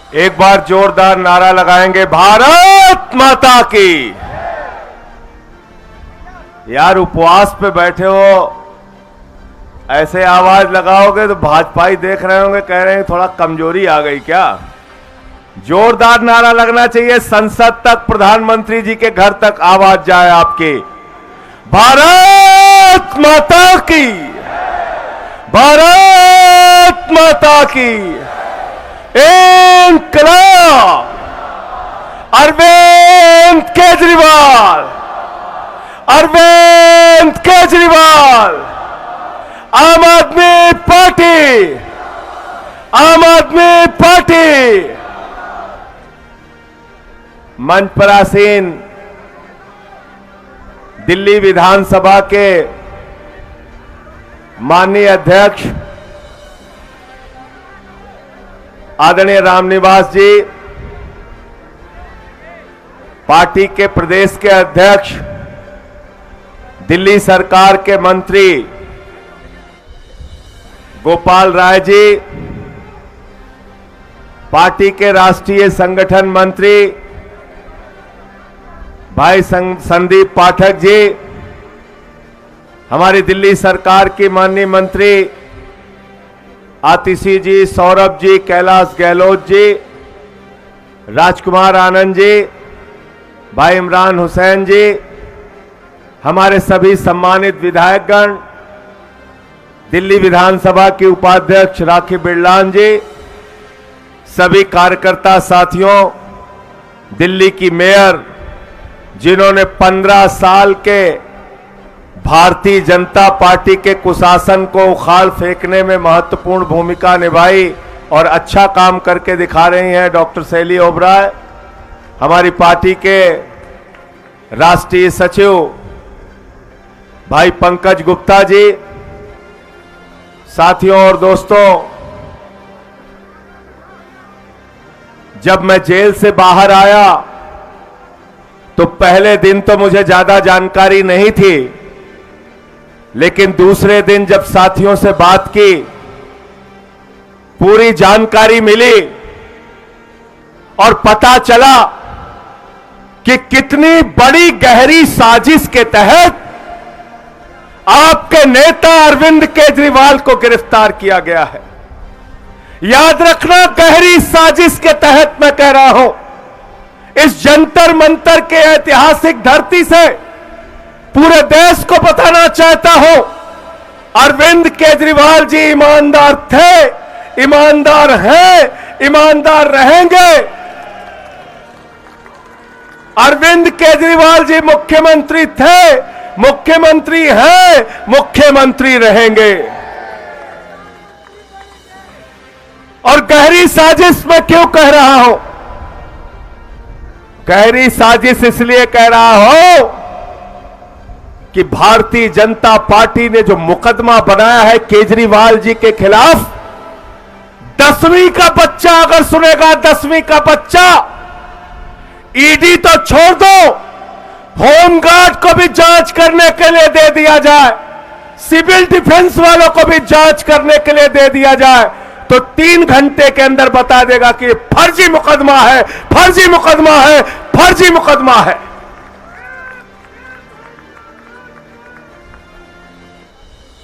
एक बार जोरदार नारा लगाएंगे, भारत माता की। यार उपवास पे बैठे हो, ऐसे आवाज लगाओगे तो भाजपाई देख रहे होंगे, कह रहे हैं थोड़ा कमजोरी आ गई क्या। जोरदार नारा लगना चाहिए, संसद तक, प्रधानमंत्री जी के घर तक आवाज जाए आपकी। भारत माता की, भारत माता की। इंकलाब अरविंद केजरीवाल, अरविंद केजरीवाल। आम आदमी पार्टी, आम आदमी पार्टी। मंच पर आसीन दिल्ली विधानसभा के माननीय अध्यक्ष आदरणीय रामनिवास जी, पार्टी के प्रदेश के अध्यक्ष, दिल्ली सरकार के मंत्री गोपाल राय जी, पार्टी के राष्ट्रीय संगठन मंत्री भाई संदीप पाठक जी, हमारी दिल्ली सरकार की माननीय मंत्री आतिशी जी, सौरभ जी, कैलाश गहलोत जी, राजकुमार आनंद जी, भाई इमरान हुसैन जी, हमारे सभी सम्मानित विधायकगण, दिल्ली विधानसभा के उपाध्यक्ष राखी बिरलान जी, सभी कार्यकर्ता साथियों, दिल्ली की मेयर जिन्होंने 15 साल के भारतीय जनता पार्टी के कुशासन को उखाड़ फेंकने में महत्वपूर्ण भूमिका निभाई और अच्छा काम करके दिखा रही हैं, डॉक्टर शैली ओबराय, हमारी पार्टी के राष्ट्रीय सचिव भाई पंकज गुप्ता जी, साथियों और दोस्तों, जब मैं जेल से बाहर आया तो पहले दिन तो मुझे ज्यादा जानकारी नहीं थी, लेकिन दूसरे दिन जब साथियों से बात की, पूरी जानकारी मिली और पता चला कि कितनी बड़ी गहरी साजिश के तहत आपके नेता अरविंद केजरीवाल को गिरफ्तार किया गया है। याद रखना, गहरी साजिश के तहत मैं कह रहा हूं। इस जंतर मंतर के ऐतिहासिक धरती से पूरे देश को बताना चाहता हूं, अरविंद केजरीवाल जी ईमानदार थे, ईमानदार हैं, ईमानदार रहेंगे। अरविंद केजरीवाल जी मुख्यमंत्री थे, मुख्यमंत्री हैं, मुख्यमंत्री रहेंगे। और गहरी साजिश मैं क्यों कह रहा हूं? गहरी साजिश इसलिए कह रहा हूं कि भारतीय जनता पार्टी ने जो मुकदमा बनाया है केजरीवाल जी के खिलाफ, 10वीं का बच्चा अगर सुनेगा, 10वीं का बच्चा, ईडी तो छोड़ दो, होमगार्ड को भी जांच करने के लिए दे दिया जाए, सिविल डिफेंस वालों को भी जांच करने के लिए दे दिया जाए, तो 3 घंटे के अंदर बता देगा कि फर्जी मुकदमा है, फर्जी मुकदमा है, फर्जी मुकदमा है।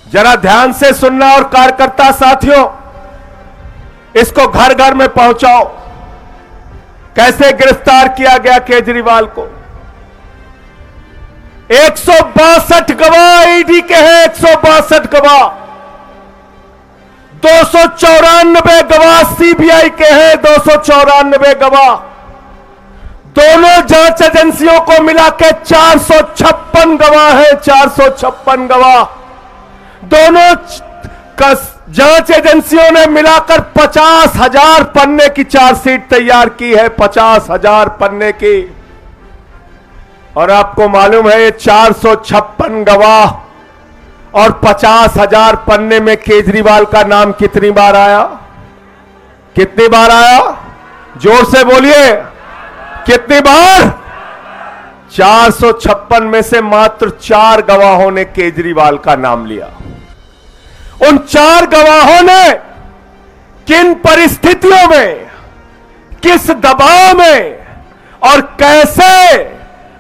जरा ध्यान से सुनना और कार्यकर्ता साथियों, इसको घर घर में पहुंचाओ। कैसे गिरफ्तार किया गया केजरीवाल को? 162 गवाह ईडी के हैं, 162 गवाह, 294 गवाह सीबीआई के हैं, 294 गवाह, दोनों जांच एजेंसियों को मिला के 456 गवाह हैं, 456 गवाह। दोनों जांच एजेंसियों ने मिलाकर 50,000 पन्ने की चार्जशीट तैयार की है, 50,000 पन्ने की। और आपको मालूम है, ये 456 गवाह और 50,000 पन्ने में केजरीवाल का नाम कितनी बार आया? कितनी बार आया? जोर से बोलिए, कितनी बार? 456 में से मात्र 4 गवाहों ने केजरीवाल का नाम लिया। उन 4 गवाहों ने किन परिस्थितियों में, किस दबाव में और कैसे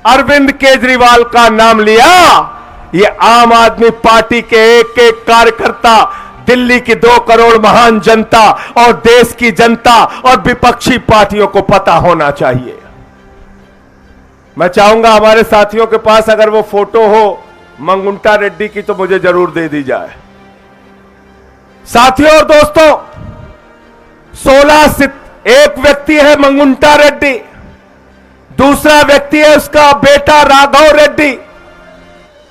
अरविंद केजरीवाल का नाम लिया, ये आम आदमी पार्टी के एक एक कार्यकर्ता, दिल्ली की 2 करोड़ महान जनता और देश की जनता और विपक्षी पार्टियों को पता होना चाहिए। मैं चाहूंगा हमारे साथियों के पास अगर वो फोटो हो मंगुंटा रेड्डी की तो मुझे जरूर दे दी जाए। साथियों और दोस्तों, 16 एक व्यक्ति है मंगुंटा रेड्डी, दूसरा व्यक्ति है उसका बेटा राघव रेड्डी,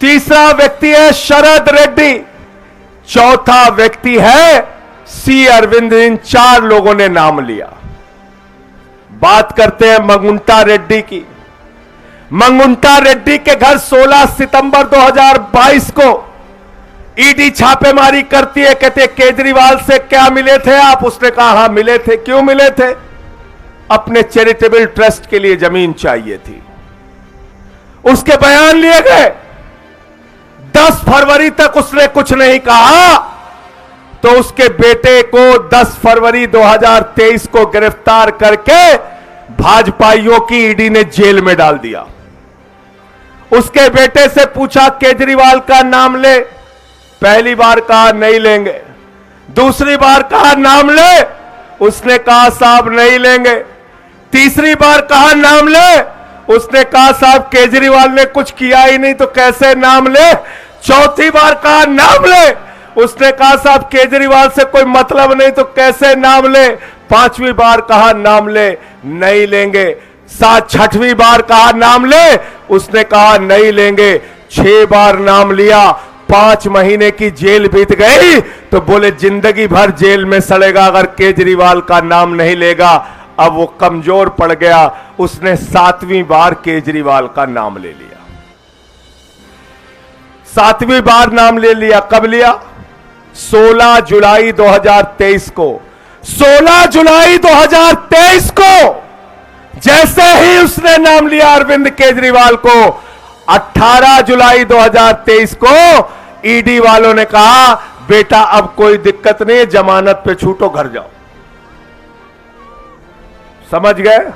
तीसरा व्यक्ति है शरद रेड्डी, चौथा व्यक्ति है सी अरविंद। इन 4 लोगों ने नाम लिया। बात करते हैं मंगुंटा रेड्डी की। मंगुंटा रेड्डी के घर 16 सितंबर 2022 को ईडी छापेमारी करती है। कहते केजरीवाल से क्या मिले थे आप? उसने कहा हां मिले थे। क्यों मिले थे? अपने चैरिटेबल ट्रस्ट के लिए जमीन चाहिए थी। उसके बयान लिए गए। 10 फरवरी तक उसने कुछ नहीं कहा तो उसके बेटे को 10 फरवरी 2023 को गिरफ्तार करके भाजपाइयों की ईडी ने जेल में डाल दिया। उसके बेटे से पूछा केजरीवाल का नाम ले, पहली बार कहा नहीं लेंगे, दूसरी बार कहा नाम ले, उसने कहा साहब नहीं लेंगे, तीसरी बार कहा नाम ले, उसने कहा साहब केजरीवाल ने कुछ किया ही नहीं तो कैसे नाम ले, चौथी बार कहा नाम ले, उसने कहा साहब केजरीवाल से कोई मतलब नहीं तो कैसे नाम ले, पांचवी बार कहा नाम ले, नहीं लेंगे, 6वीं बार कहा नाम ले, उसने कहा नहीं लेंगे, 6 बार नाम लिया, 5 महीने की जेल बीत गई तो बोले जिंदगी भर जेल में सड़ेगा अगर केजरीवाल का नाम नहीं लेगा। अब वो कमजोर पड़ गया, उसने 7वीं बार केजरीवाल का नाम ले लिया। 7वीं बार नाम ले लिया। कब लिया? 16 जुलाई 2023 को। 16 जुलाई 2023 को जैसे ही उसने नाम लिया अरविंद केजरीवाल को, 18 जुलाई 2023 को ईडी वालों ने कहा बेटा अब कोई दिक्कत नहीं, जमानत पे छूटो, घर जाओ। समझ गए?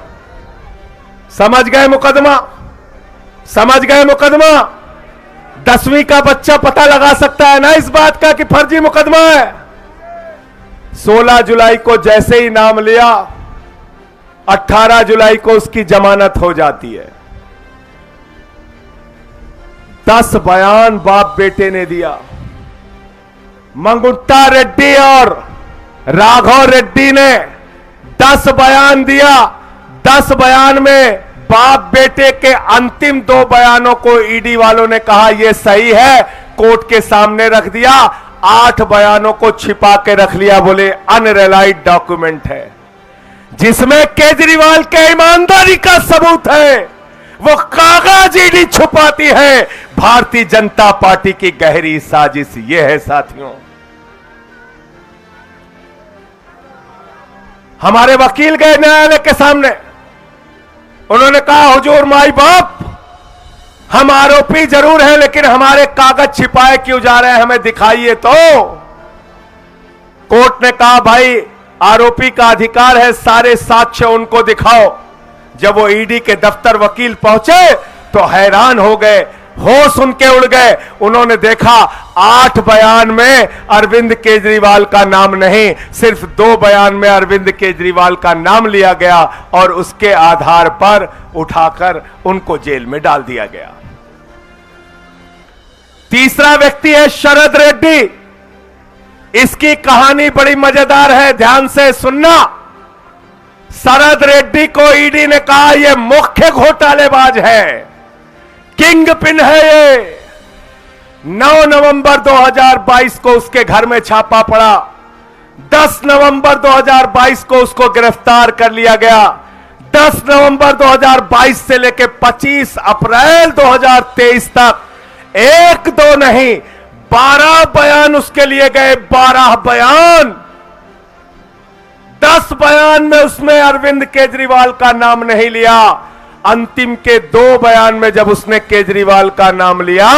समझ गए मुकदमा? समझ गए मुकदमा? 10वीं का बच्चा पता लगा सकता है ना इस बात का कि फर्जी मुकदमा है। 16 जुलाई को जैसे ही नाम लिया, 18 जुलाई को उसकी जमानत हो जाती है। 10 बयान बाप बेटे ने दिया। मंगुंटा रेड्डी और राघव रेड्डी ने 10 बयान दिया। 10 बयान में बाप बेटे के अंतिम 2 बयानों को ईडी वालों ने कहा यह सही है, कोर्ट के सामने रख दिया। 8 बयानों को छिपा के रख लिया, बोले अनरिलाइड डॉक्यूमेंट है, जिसमें केजरीवाल के ईमानदारी का सबूत है। वो कागज ईडी छुपाती है। भारतीय जनता पार्टी की गहरी साजिश ये है साथियों। हमारे वकील गए न्यायालय के सामने, उन्होंने कहा हुजूर माई बाप, हम आरोपी जरूर हैं लेकिन हमारे कागज छिपाए क्यों जा रहे हैं, हमें दिखाइए तो। कोर्ट ने कहा भाई आरोपी का अधिकार है, सारे साक्ष्य उनको दिखाओ। जब वो ईडी के दफ्तर वकील पहुंचे तो हैरान हो गए, होश उनके उड़ गए। उन्होंने देखा 8 बयान में अरविंद केजरीवाल का नाम नहीं, सिर्फ 2 बयान में अरविंद केजरीवाल का नाम लिया गया और उसके आधार पर उठाकर उनको जेल में डाल दिया गया। तीसरा व्यक्ति है शरद रेड्डी। इसकी कहानी बड़ी मजेदार है, ध्यान से सुनना। शरद रेड्डी को ईडी ने कहा यह मुख्य घोटालेबाज है, किंग पिन है ये। 9 नवंबर 2022 को उसके घर में छापा पड़ा। 10 नवंबर 2022 को उसको गिरफ्तार कर लिया गया। 10 नवंबर 2022 से लेकर 25 अप्रैल 2023 तक 1-2 नहीं 12 बयान उसके लिए गए। 12 बयान। 10 बयान में उसमें अरविंद केजरीवाल का नाम नहीं लिया। अंतिम के 2 बयान में जब उसने केजरीवाल का नाम लिया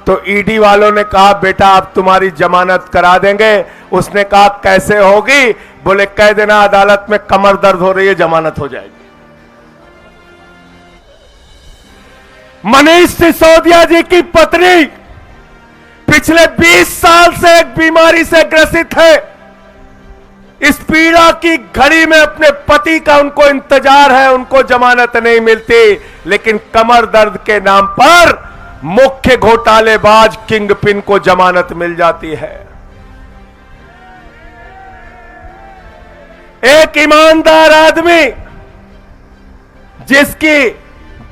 तो ईडी वालों ने कहा बेटा अब तुम्हारी जमानत करा देंगे। उसने कहा कैसे होगी? बोले कह देना अदालत में कमर दर्द हो रही है, जमानत हो जाएगी। मनीष सिसोदिया जी की पत्नी पिछले 20 साल से एक बीमारी से ग्रसित है। इस पीड़ा की घड़ी में अपने पति का उनको इंतजार है, उनको जमानत नहीं मिलती, लेकिन कमर दर्द के नाम पर मुख्य घोटालेबाज किंगपिन को जमानत मिल जाती है। एक ईमानदार आदमी जिसकी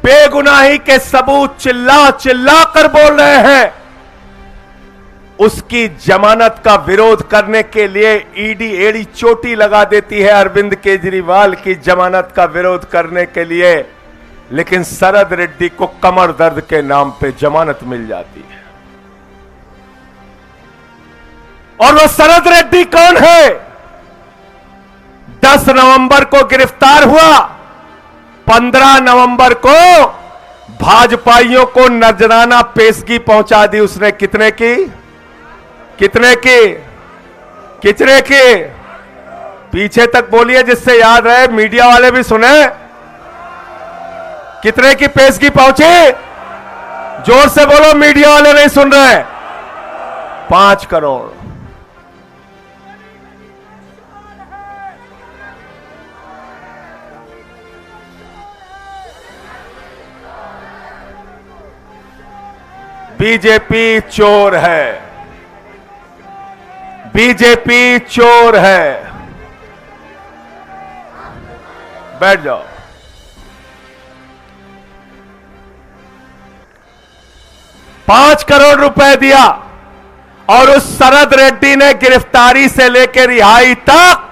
बेगुनाही के सबूत चिल्ला चिल्ला कर बोल रहे हैं, उसकी जमानत का विरोध करने के लिए ईडी एड़ी चोटी लगा देती है अरविंद केजरीवाल की जमानत का विरोध करने के लिए, लेकिन शरद रेड्डी को कमर दर्द के नाम पे जमानत मिल जाती है। और वो शरद रेड्डी कौन है? 10 नवंबर को गिरफ्तार हुआ, 15 नवंबर को भाजपाइयों को नजराना पेशगी पहुंचा दी उसने। कितने की? कितने की? कितने की? पीछे तक बोलिए जिससे याद रहे, मीडिया वाले भी सुने। कितने की पेशगी पहुंची? जोर से बोलो, मीडिया वाले नहीं सुन रहे। 5 करोड़। बीजेपी चोर है, बीजेपी चोर है। बैठ जाओ। ₹5 करोड़ दिया और उस शरद रेड्डी ने गिरफ्तारी से लेकर रिहाई तक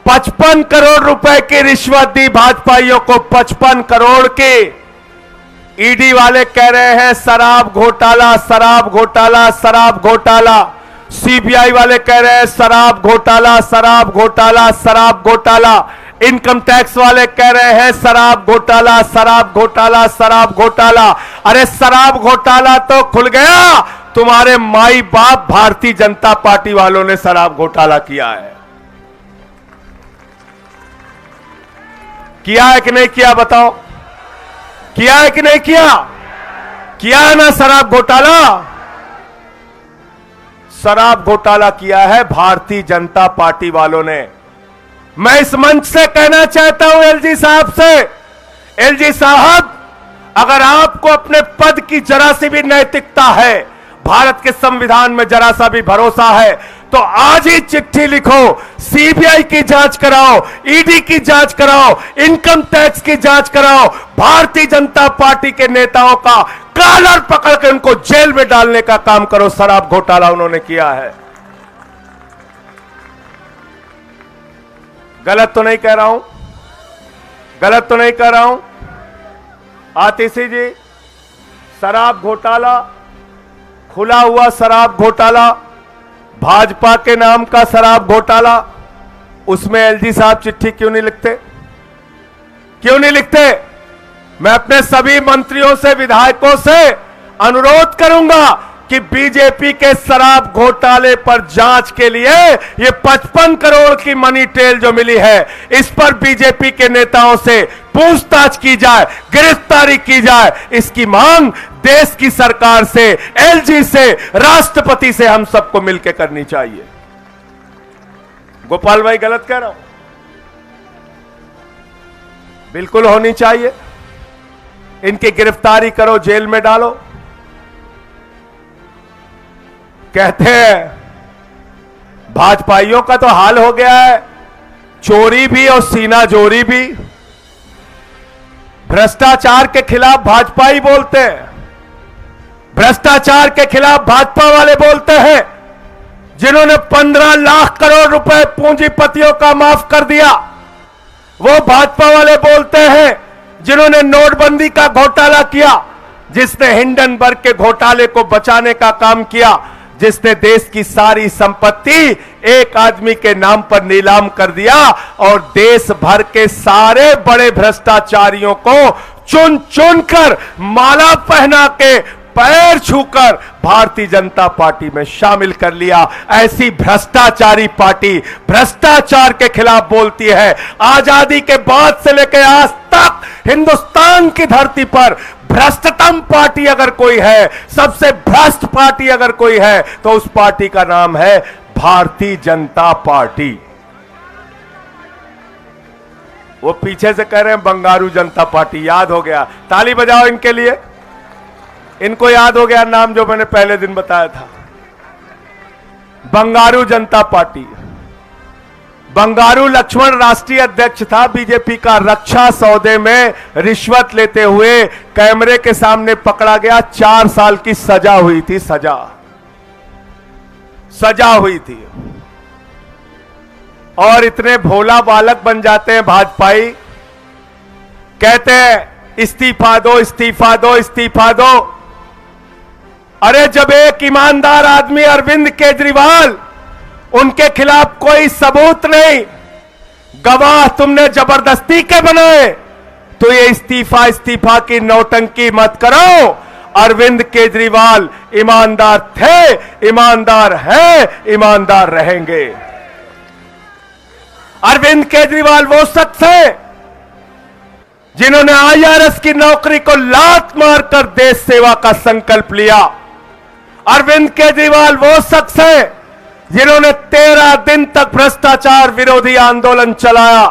55 करोड़ रुपए की रिश्वत दी भाजपाइयों को। 55 करोड़ की। ईडी वाले कह रहे हैं शराब घोटाला, शराब घोटाला, शराब घोटाला। सीबीआई वाले कह रहे हैं शराब घोटाला, शराब घोटाला, शराब घोटाला। इनकम टैक्स वाले कह रहे हैं शराब घोटाला, शराब घोटाला, शराब घोटाला। अरे शराब घोटाला तो खुल गया, तुम्हारे माई बाप भारतीय जनता पार्टी वालों ने शराब घोटाला किया है। किया है कि नहीं किया? बताओ, किया है कि नहीं किया? किया है ना शराब घोटाला? शराब घोटाला किया है भारतीय जनता पार्टी वालों ने। मैं इस मंच से कहना चाहता हूं एलजी साहब से, एलजी साहब, अगर आपको अपने पद की जरा सी भी नैतिकता है, भारत के संविधान में जरा सा भी भरोसा है, तो आज ही चिट्ठी लिखो, सीबीआई की जांच कराओ, ईडी की जांच कराओ, इनकम टैक्स की जांच कराओ, भारतीय जनता पार्टी के नेताओं का कॉलर पकड़ के उनको जेल में डालने का काम करो। शराब घोटाला उन्होंने किया है। गलत तो नहीं कह रहा हूं? गलत तो नहीं कह रहा हूं? आतिशी जी, शराब घोटाला, खुला हुआ शराब घोटाला, भाजपा के नाम का शराब घोटाला, उसमें एलजी साहब चिट्ठी क्यों नहीं लिखते? क्यों नहीं लिखते? मैं अपने सभी मंत्रियों से, विधायकों से अनुरोध करूंगा कि बीजेपी के शराब घोटाले पर जांच के लिए ये 55 करोड़ की मनी टेल जो मिली है, इस पर बीजेपी के नेताओं से पूछताछ की जाए, गिरफ्तारी की जाए। इसकी मांग देश की सरकार से, एलजी से, राष्ट्रपति से हम सबको मिलकर करनी चाहिए। गोपाल भाई, गलत कह रहा हूं? बिल्कुल होनी चाहिए। इनकी गिरफ्तारी करो, जेल में डालो। कहते हैं भाजपाइयों का तो हाल हो गया है, चोरी भी और सीना जोरी भी। भ्रष्टाचार के खिलाफ भाजपाई बोलते हैं, भ्रष्टाचार के खिलाफ भाजपा वाले बोलते हैं। जिन्होंने 15 लाख करोड़ रुपए पूंजीपतियों का माफ कर दिया, वो भाजपा वाले बोलते हैं। जिन्होंने नोटबंदी का घोटाला किया, जिसने हिंडनबर्ग के घोटाले को बचाने का काम किया, जिसने देश की सारी संपत्ति एक आदमी के नाम पर नीलाम कर दिया और देश भर के सारे बड़े भ्रष्टाचारियों को चुन चुन कर माला पहना के पैर छूकर भारतीय जनता पार्टी में शामिल कर लिया। ऐसी भ्रष्टाचारी पार्टी भ्रष्टाचार के खिलाफ बोलती है। आजादी के बाद से लेकर आज तक हिंदुस्तान की धरती पर भ्रष्टतम पार्टी अगर कोई है, सबसे भ्रष्ट पार्टी अगर कोई है, तो उस पार्टी का नाम है भारतीय जनता पार्टी। वो पीछे से कह रहे हैं बंगारू जनता पार्टी, याद हो गया। ताली बजाओ इनके लिए। इनको याद हो गया नाम जो मैंने पहले दिन बताया था, बंगारू जनता पार्टी। बंगारू लक्ष्मण राष्ट्रीय अध्यक्ष था बीजेपी का। रक्षा सौदे में रिश्वत लेते हुए कैमरे के सामने पकड़ा गया। 4 साल की सजा हुई थी। सजा हुई थी। और इतने भोला बालक बन जाते हैं भाजपाई, कहते हैं इस्तीफा दो, इस्तीफा दो, इस्तीफा दो। अरे जब एक ईमानदार आदमी अरविंद केजरीवाल, उनके खिलाफ कोई सबूत नहीं, गवाह तुमने जबरदस्ती के बनाए, तो ये इस्तीफा की नौटंकी मत करो। अरविंद केजरीवाल ईमानदार थे, ईमानदार हैं, ईमानदार रहेंगे। अरविंद केजरीवाल वो शख्स है जिन्होंने IRS की नौकरी को लात मारकर देश सेवा का संकल्प लिया। अरविंद केजरीवाल वो शख्स है जिन्होंने 13 दिन तक भ्रष्टाचार विरोधी आंदोलन चलाया।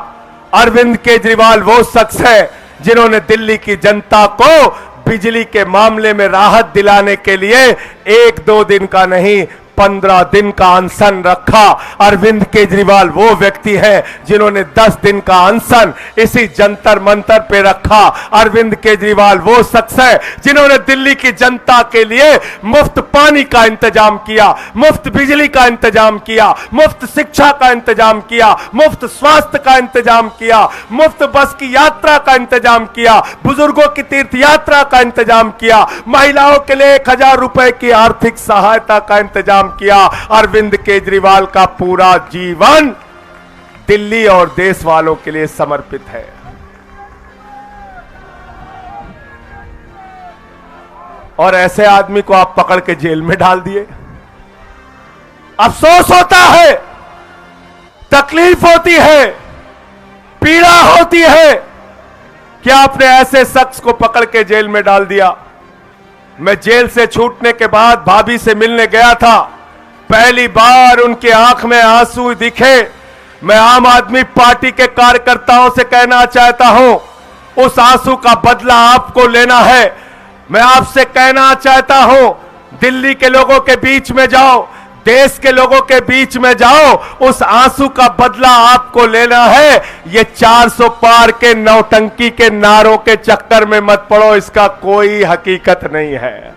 अरविंद केजरीवाल वो शख्स है जिन्होंने दिल्ली की जनता को बिजली के मामले में राहत दिलाने के लिए 1-2 दिन का नहीं, 15 दिन का अनशन रखा। अरविंद केजरीवाल वो व्यक्ति है जिन्होंने 10 दिन का अनशन इसी जंतर मंतर पे रखा। अरविंद केजरीवाल वो शख्स है जिन्होंने दिल्ली की जनता के लिए मुफ्त पानी का इंतजाम किया, मुफ्त बिजली का इंतजाम किया, मुफ्त शिक्षा का इंतजाम किया, मुफ्त स्वास्थ्य का इंतजाम किया, मुफ्त बस की यात्रा का इंतजाम किया, बुजुर्गों की तीर्थ यात्रा का इंतजाम किया, महिलाओं के लिए 1000 रुपए की आर्थिक सहायता का इंतजाम किया। अरविंद केजरीवाल का पूरा जीवन दिल्ली और देश वालों के लिए समर्पित है। और ऐसे आदमी को आप पकड़ के जेल में डाल दिए। अफसोस होता है, तकलीफ होती है, पीड़ा होती है कि आपने ऐसे शख्स को पकड़ के जेल में डाल दिया। मैं जेल से छूटने के बाद भाभी से मिलने गया था। पहली बार उनकी आंख में आंसू दिखे। मैं आम आदमी पार्टी के कार्यकर्ताओं से कहना चाहता हूं, उस आंसू का बदला आपको लेना है। मैं आपसे कहना चाहता हूं, दिल्ली के लोगों के बीच में जाओ, देश के लोगों के बीच में जाओ, उस आंसू का बदला आपको लेना है। ये 400 पार के नौटंकी के नारों के चक्कर में मत पड़ो, इसका कोई हकीकत नहीं है।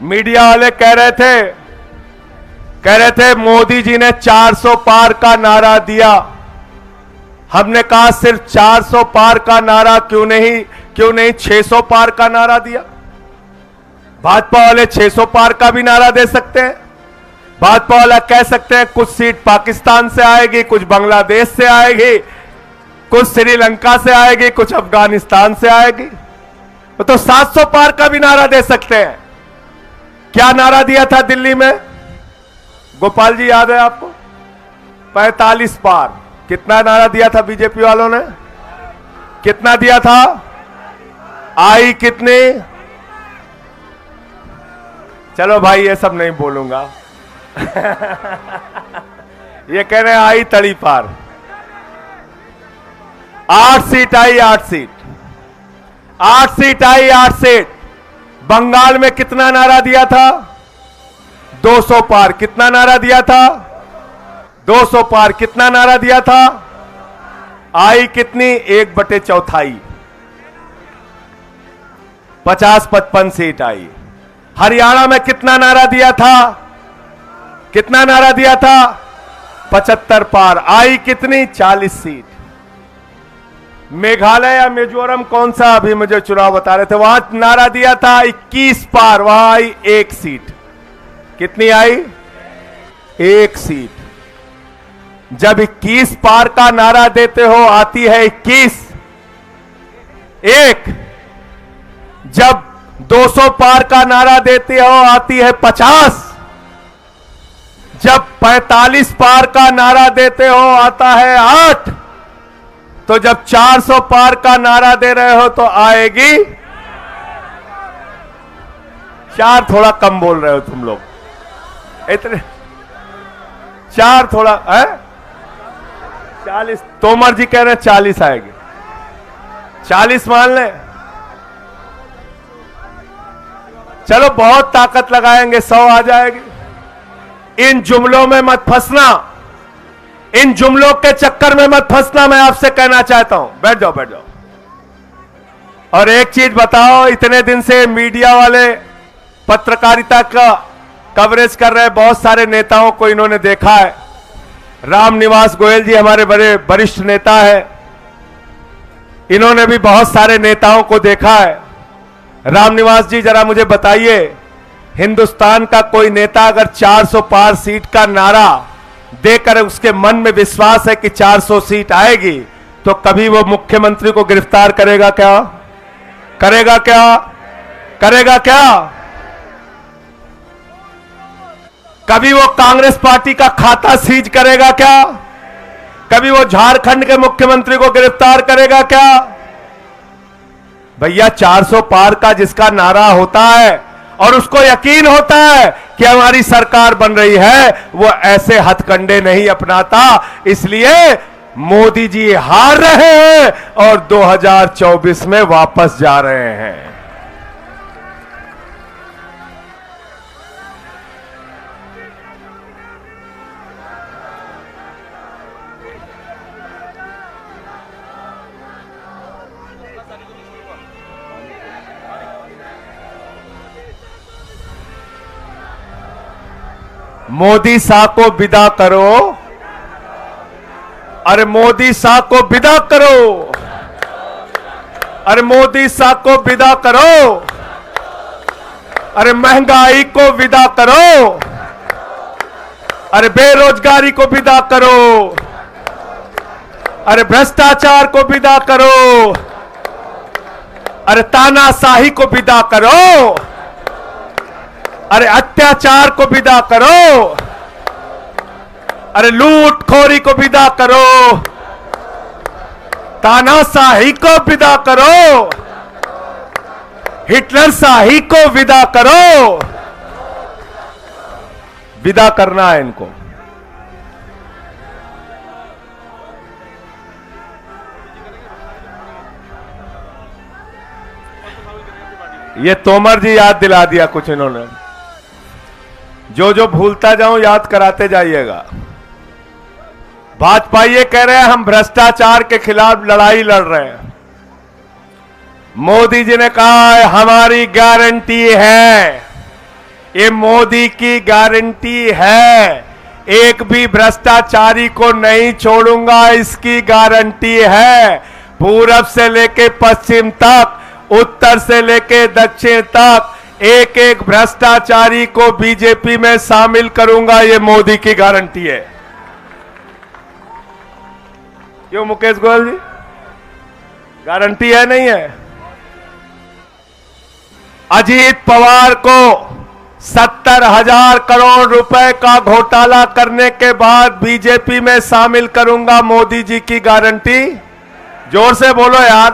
मीडिया वाले कह रहे थे मोदी जी ने 400 पार का नारा दिया। हमने कहा सिर्फ 400 पार का नारा क्यों नहीं 600 पार का नारा दिया। भाजपा वाले 600 पार का भी नारा दे सकते हैं। भाजपा वाला कह सकते हैं कुछ सीट पाकिस्तान से आएगी, कुछ बांग्लादेश से आएगी, कुछ श्रीलंका से आएगी, कुछ अफगानिस्तान से आएगी। तो 700 पार का भी नारा दे सकते हैं। क्या नारा दिया था दिल्ली में, गोपाल जी याद है आपको? 45 पार। कितना नारा दिया था बीजेपी वालों ने? कितना दिया था? आई कितनी? चलो भाई ये सब नहीं बोलूंगा। ये कह रहे हैं आई तड़ी पार। 8 सीट आई, 8 सीट, 8 सीट आई, 8 सीट। बंगाल में कितना नारा दिया था? 200 पार। कितना नारा दिया था? 200 पार। कितना नारा दिया था? आई कितनी? 1/4। 50-55 सीट आई। हरियाणा में कितना नारा दिया था? कितना नारा दिया था? 75 पार। आई कितनी? 40 सीट। मेघालय या मिजोरम कौन सा अभी मुझे चुनाव बता रहे थे, वहां नारा दिया था 21 पार, वहां आई 1 सीट। कितनी आई? 1 सीट। जब 21 पार का नारा देते हो आती है 21, 1 जब 200 पार का नारा देते हो आती है 50, जब 45 पार का नारा देते हो आता है 8, तो जब 400 पार का नारा दे रहे हो तो आएगी 4। थोड़ा कम बोल रहे हो तुम लोग, इतने 4 थोड़ा है 40। तोमर जी कह रहे हैं 40 आएगी, 40 मान लें। चलो बहुत ताकत लगाएंगे, 100 आ जाएगी। इन जुमलों में मत फंसना, इन जुमलों के चक्कर में मत फंसना, मैं आपसे कहना चाहता हूं। बैठ जाओ बैठ जाओ। और एक चीज बताओ, इतने दिन से मीडिया वाले पत्रकारिता का कवरेज कर रहे बहुत सारे नेताओं को इन्होंने देखा है। रामनिवास गोयल जी हमारे बड़े वरिष्ठ नेता है, इन्होंने भी बहुत सारे नेताओं को देखा है। रामनिवास जी जरा मुझे बताइए, हिंदुस्तान का कोई नेता अगर 400 पार सीट का नारा देकर उसके मन में विश्वास है कि 400 सीट आएगी, तो कभी वो मुख्यमंत्री को गिरफ्तार करेगा क्या? करेगा क्या? करेगा क्या? कभी वो कांग्रेस पार्टी का खाता सीज करेगा क्या? कभी वो झारखंड के मुख्यमंत्री को गिरफ्तार करेगा क्या? भैया 400 पार का जिसका नारा होता है और उसको यकीन होता है कि हमारी सरकार बन रही है, वो ऐसे हथकंडे नहीं अपनाता। इसलिए मोदी जी हार रहे हैं और 2024 में वापस जा रहे हैं। मोदी शाह को विदा करो, अरे मोदी शाह को विदा करो, अरे मोदी शाह को विदा करो, अरे महंगाई को विदा करो, अरे बेरोजगारी को विदा करो, अरे भ्रष्टाचार को विदा करो, अरे तानाशाही को विदा करो, अरे अत्याचार को विदा करो, अरे लूटखोरी को विदा करो, तानाशाही को विदा करो, हिटलर शाही को विदा करो। विदा करना है इनको। ये तोमर जी याद दिला दिया कुछ इन्होंने, जो जो भूलता जाऊं याद कराते जाइएगा। भाजपा ये कह रहे हैं हम भ्रष्टाचार के खिलाफ लड़ाई लड़ रहे हैं। मोदी जी ने कहा है हमारी गारंटी है, ये मोदी की गारंटी है, एक भी भ्रष्टाचारी को नहीं छोड़ूंगा, इसकी गारंटी है। पूरब से लेके पश्चिम तक, उत्तर से लेके दक्षिण तक, एक एक भ्रष्टाचारी को बीजेपी में शामिल करूंगा, ये मोदी की गारंटी है। क्यों मुकेश गोयल जी, गारंटी है नहीं है? अजीत पवार को 70,000 करोड़ रुपए का घोटाला करने के बाद बीजेपी में शामिल करूंगा, मोदी जी की गारंटी। जोर से बोलो यार,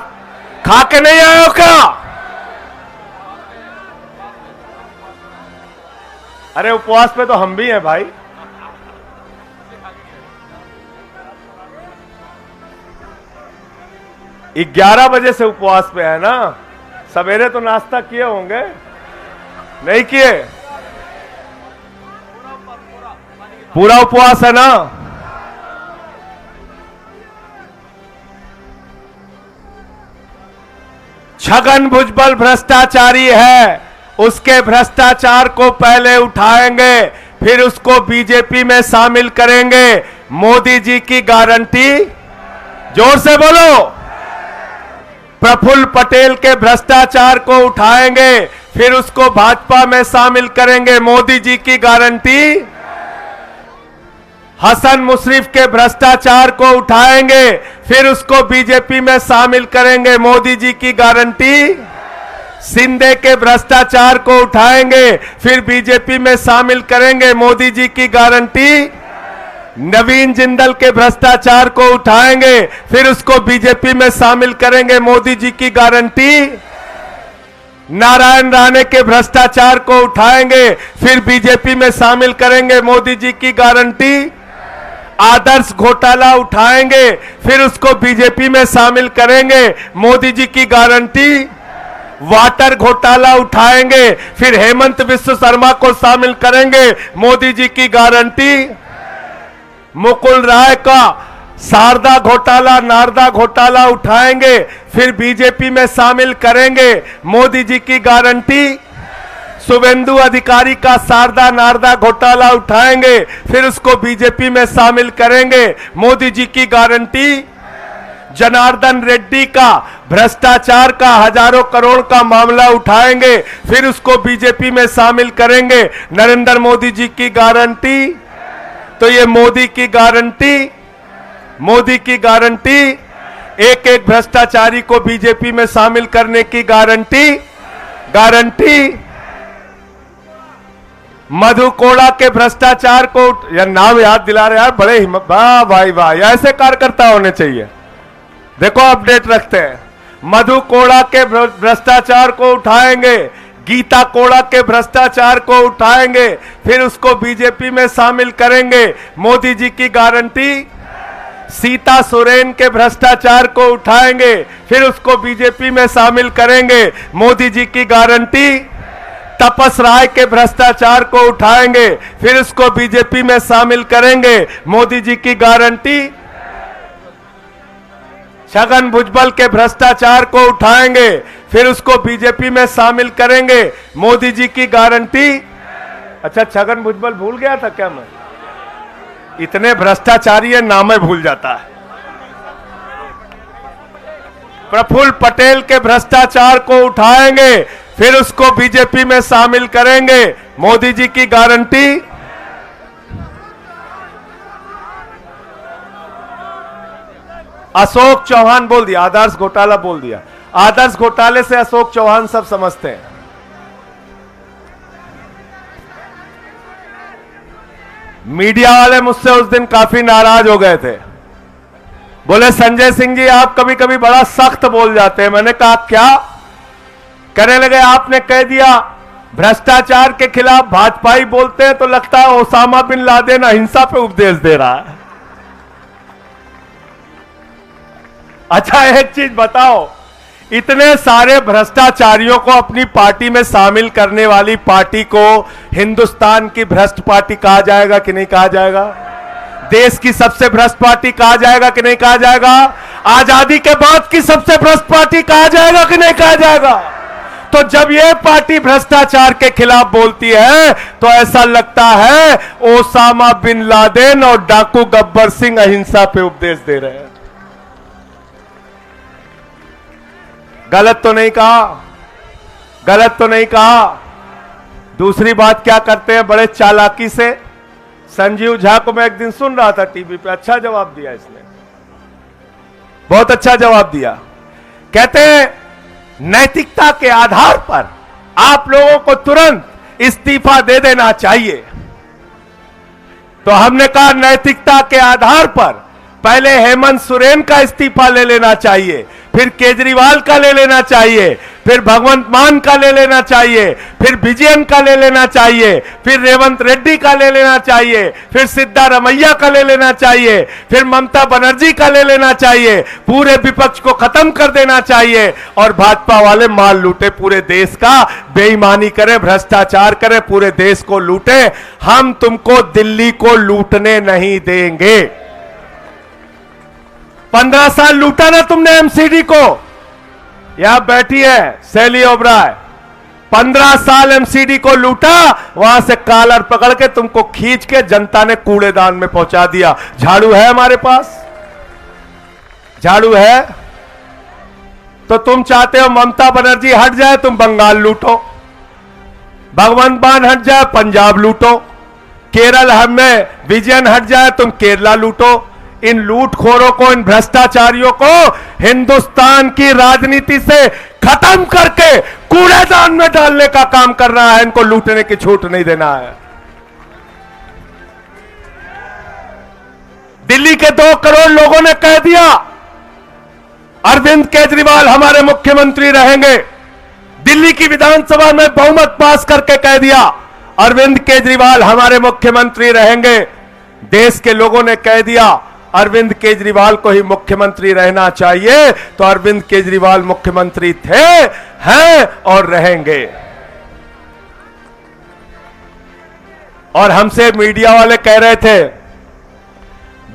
खा के नहीं आए हो क्या? अरे उपवास पे तो हम भी हैं भाई। ये 11 बजे से उपवास पे है ना। सवेरे तो नाश्ता किए होंगे, नहीं किए? पूरा उपवास है ना। छगन भुजबल भ्रष्टाचारी है, उसके भ्रष्टाचार को पहले उठाएंगे, फिर उसको बीजेपी में शामिल करेंगे। मोदी जी की गारंटी, जोर से बोलो। प्रफुल्ल पटेल के भ्रष्टाचार को उठाएंगे, फिर उसको भाजपा में शामिल करेंगे, मोदी जी की गारंटी। हसन मुशर्रफ के भ्रष्टाचार को उठाएंगे, फिर उसको बीजेपी में शामिल करेंगे, मोदी जी की गारंटी। शिंदे के भ्रष्टाचार को उठाएंगे, फिर बीजेपी में शामिल करेंगे, मोदी जी की गारंटी। नवीन जिंदल के भ्रष्टाचार को उठाएंगे, फिर उसको बीजेपी में शामिल करेंगे, मोदी जी की गारंटी। नारायण राणे के भ्रष्टाचार को उठाएंगे, फिर बीजेपी में शामिल करेंगे, मोदी जी की गारंटी। आदर्श घोटाला उठाएंगे, फिर उसको बीजेपी में शामिल करेंगे, मोदी जी की गारंटी। वाटर घोटाला उठाएंगे, फिर हेमंत विश्व शर्मा को शामिल करेंगे, मोदी जी की गारंटी। मुकुल राय का शारदा घोटाला, नारदा घोटाला उठाएंगे, फिर बीजेपी में शामिल करेंगे, मोदी जी की गारंटी। शुभेंदु अधिकारी का शारदा नारदा घोटाला उठाएंगे, फिर उसको बीजेपी में शामिल करेंगे, मोदी जी की गारंटी। जनार्दन रेड्डी का भ्रष्टाचार का हजारों करोड़ का मामला उठाएंगे, फिर उसको बीजेपी में शामिल करेंगे, नरेंद्र मोदी जी की गारंटी। तो ये मोदी की गारंटी, मोदी की गारंटी, एक एक भ्रष्टाचारी को बीजेपी में शामिल करने की गारंटी, गारंटी। मधु कोड़ा के भ्रष्टाचार को, यार नाम याद दिला रहे यार, बड़े हिम्मत, वाह भाई वाह, ऐसे कार्यकर्ता होने चाहिए। देखो अपडेट रखते हैं। मधु कोड़ा के भ्रष्टाचार को उठाएंगे, गीता कोड़ा के भ्रष्टाचार को उठाएंगे, फिर उसको बीजेपी में शामिल करेंगे, मोदी जी की गारंटी। सीता सोरेन के भ्रष्टाचार को उठाएंगे, फिर उसको बीजेपी में शामिल करेंगे, मोदी जी की गारंटी। तपस राय के भ्रष्टाचार को उठाएंगे, फिर उसको बीजेपी में शामिल करेंगे, मोदी जी की गारंटी। छगन भुजबल के भ्रष्टाचार को उठाएंगे, फिर उसको बीजेपी में शामिल करेंगे, मोदी जी की गारंटी। अच्छा, छगन भुजबल भूल गया था क्या मैं? इतने भ्रष्टाचारी है, नाम भूल जाता है। प्रफुल्ल पटेल के भ्रष्टाचार को उठाएंगे, फिर उसको बीजेपी में शामिल करेंगे, मोदी जी की गारंटी। अशोक चौहान बोल दिया, आदर्श घोटाला बोल दिया। आदर्श घोटाले से अशोक चौहान सब समझते हैं। मीडिया वाले मुझसे उस दिन काफी नाराज हो गए थे, बोले संजय सिंह जी आप कभी कभी बड़ा सख्त बोल जाते हैं। मैंने कहा क्या? कहने लगे आपने कह दिया भ्रष्टाचार के खिलाफ भाजपाई बोलते हैं तो लगता है ओसामा बिन लादेन अहिंसा पे उपदेश दे रहा है। अच्छा एक चीज बताओ, इतने सारे भ्रष्टाचारियों को अपनी पार्टी में शामिल करने वाली पार्टी को हिंदुस्तान की भ्रष्ट पार्टी कहा जाएगा कि नहीं कहा जाएगा? देश की सबसे भ्रष्ट पार्टी कहा जाएगा कि नहीं कहा जाएगा? आजादी के बाद की सबसे भ्रष्ट पार्टी कहा जाएगा कि नहीं कहा जाएगा? तो जब यह पार्टी भ्रष्टाचार के खिलाफ बोलती है तो ऐसा लगता है ओसामा बिन लादेन और डाकू गब्बर सिंह अहिंसा पे उपदेश दे रहे हैं। गलत तो नहीं कहा, गलत तो नहीं कहा। दूसरी बात क्या करते हैं बड़े चालाकी से, संजीव झा को मैं एक दिन सुन रहा था टीवी पे, अच्छा जवाब दिया इसने, बहुत अच्छा जवाब दिया। कहते हैं नैतिकता के आधार पर आप लोगों को तुरंत इस्तीफा दे देना चाहिए। तो हमने कहा नैतिकता के आधार पर पहले हेमंत सोरेन का इस्तीफा ले लेना चाहिए, फिर केजरीवाल का ले लेना चाहिए, फिर भगवंत मान का ले लेना चाहिए, फिर विजयन का ले लेना चाहिए, फिर रेवंत रेड्डी का ले लेना चाहिए, फिर सिद्धारमैया का ले लेना चाहिए, फिर ममता बनर्जी का ले लेना चाहिए। पूरे विपक्ष को खत्म कर देना चाहिए और भाजपा वाले माल लूटे पूरे देश का, बेईमानी करें, भ्रष्टाचार करें, पूरे देश को लूटे। हम तुमको दिल्ली को लूटने नहीं देंगे। 15 साल लूटा ना तुमने एमसीडी को। यहां बैठी है शैली ओबराय, 15 साल एमसीडी को लूटा, वहां से कॉलर पकड़ के तुमको खींच के जनता ने कूड़ेदान में पहुंचा दिया। झाड़ू है हमारे पास, झाड़ू है। तो तुम चाहते हो ममता बनर्जी हट जाए, तुम बंगाल लूटो, भगवंत मान हट जाए, पंजाब लूटो, केरल हमें विजयन हट जाए, तुम केरला लूटो। इन लूटखोरों को, इन भ्रष्टाचारियों को हिंदुस्तान की राजनीति से खत्म करके कूड़ेदान में डालने का काम कर रहा है। इनको लूटने की छूट नहीं देना है। दिल्ली के 2 करोड़ लोगों ने कह दिया अरविंद केजरीवाल हमारे मुख्यमंत्री रहेंगे। दिल्ली की विधानसभा में बहुमत पास करके कह दिया अरविंद केजरीवाल हमारे मुख्यमंत्री रहेंगे। देश के लोगों ने कह दिया अरविंद केजरीवाल को ही मुख्यमंत्री रहना चाहिए। तो अरविंद केजरीवाल मुख्यमंत्री थे, हैं और रहेंगे। और हमसे मीडिया वाले कह रहे थे